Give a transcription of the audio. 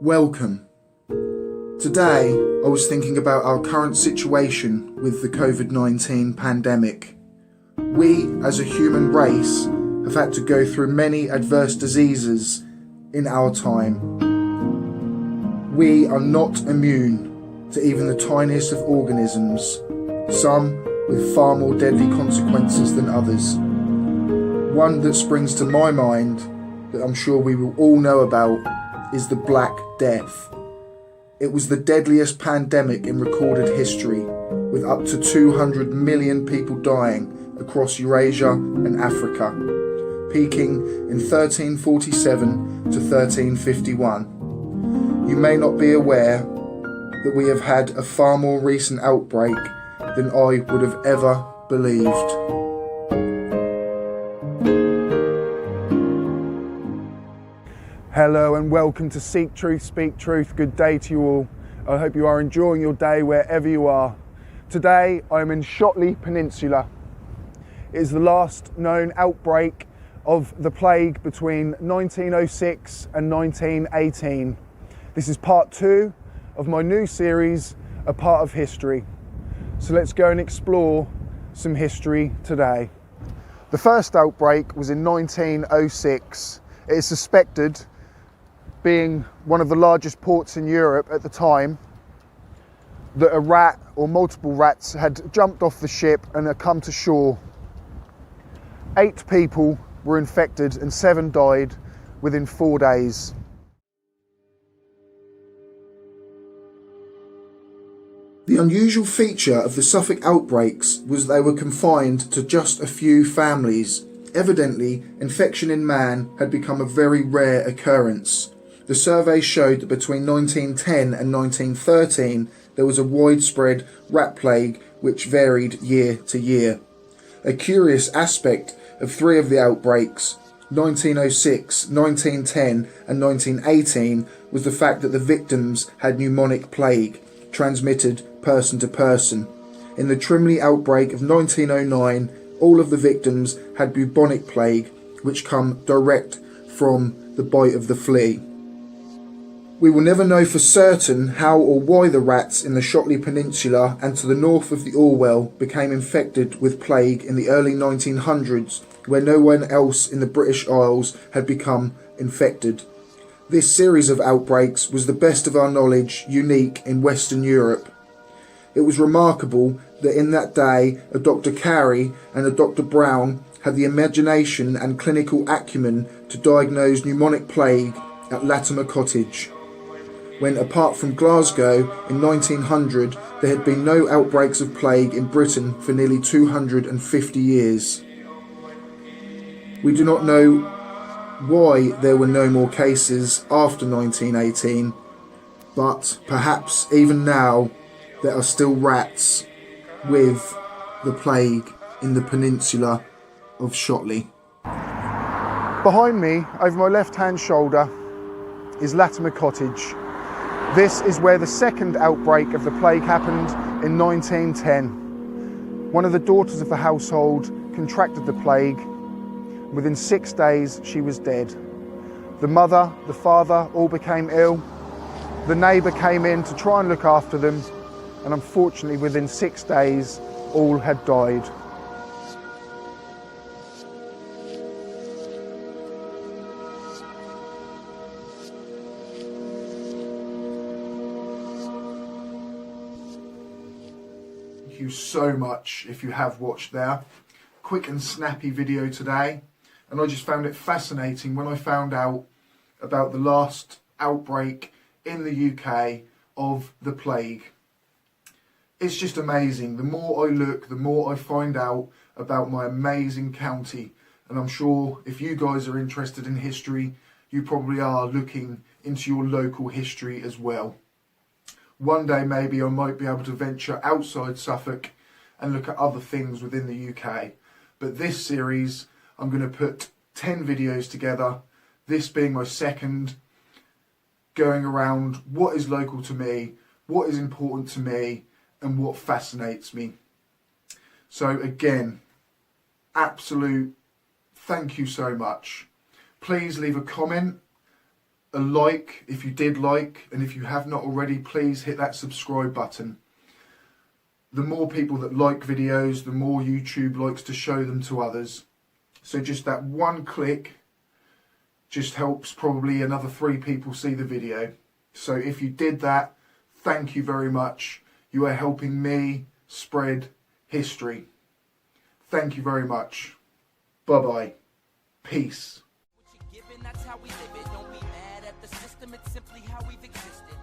Welcome. Today, I was thinking about our current situation with the COVID-19 pandemic. We, as a human race, have had to go through many adverse diseases in our time. We are not immune to even the tiniest of organisms, some with far more deadly consequences than others. One that springs to my mind, that I'm sure we will all know about, is the Black Death. It was the deadliest pandemic in recorded history, with up to 200 million people dying across Eurasia and Africa, peaking in 1347 to 1351. You may not be aware that we have had a far more recent outbreak than I would have ever believed. Hello and welcome to Seek Truth, Speak Truth. Good day to you all. I hope you are enjoying your day wherever you are. Today I'm in Shotley Peninsula. It is the last known outbreak of the plague between 1906 and 1918. This is part 2 of my new series, A Part of History. So let's go and explore some history today. The first outbreak was in 1906. It is suspected, being one of the largest ports in Europe at the time, that a rat or multiple rats had jumped off the ship and had come to shore. 8 people were infected and 7 died within 4 days. The unusual feature of the Suffolk outbreaks was they were confined to just a few families. Evidently, infection in man had become a very rare occurrence. The survey showed that between 1910 and 1913 there was a widespread rat plague which varied year to year. A curious aspect of 3 of the outbreaks, 1906, 1910 and 1918, was the fact that the victims had pneumonic plague, transmitted person to person. In the Trimley outbreak of 1909, all of the victims had bubonic plague, which come direct from the bite of the flea. We will never know for certain how or why the rats in the Shotley Peninsula and to the north of the Orwell became infected with plague in the early 1900s, where no one else in the British Isles had become infected. This series of outbreaks was the best of our knowledge unique in Western Europe. It was remarkable that in that day a Dr. Carey and a Dr. Brown had the imagination and clinical acumen to diagnose pneumonic plague at Latimer Cottage, when apart from Glasgow in 1900 there had been no outbreaks of plague in Britain for nearly 250 years. We do not know why there were no more cases after 1918, but perhaps even now there are still rats with the plague in the peninsula of Shotley. Behind me, over my left-hand shoulder, is Latimer Cottage. This is where the second outbreak of the plague happened in 1910. One of the daughters of the household contracted the plague. Within 6 days, she was dead. The mother, the father, all became ill. The neighbour came in to try and look after them, and unfortunately within 6 days, all had died. Thank you so much if you have watched there. Quick and snappy video today, and I just found it fascinating when I found out about the last outbreak in the UK of the plague. It's just amazing. The more I look, the more I find out about my amazing county, and I'm sure if you guys are interested in history, you probably are looking into your local history as well. One day maybe I might be able to venture outside Suffolk and look at other things within the UK. But this series, I'm going to put 10 videos together, this being my second, going around what is local to me, what is important to me, and what fascinates me. So again, absolute thank you so much. Please leave a comment, a like if you did like, and if you have not already, please hit that subscribe button. The more people that like videos, the more YouTube likes to show them to others. So just that one click just helps probably another 3 people see the video. So if you did that, thank you very much. You are helping me spread history. Thank you very much. Bye-bye. Peace. That's how we live it. Don't be mad at the system, it's simply how we've existed.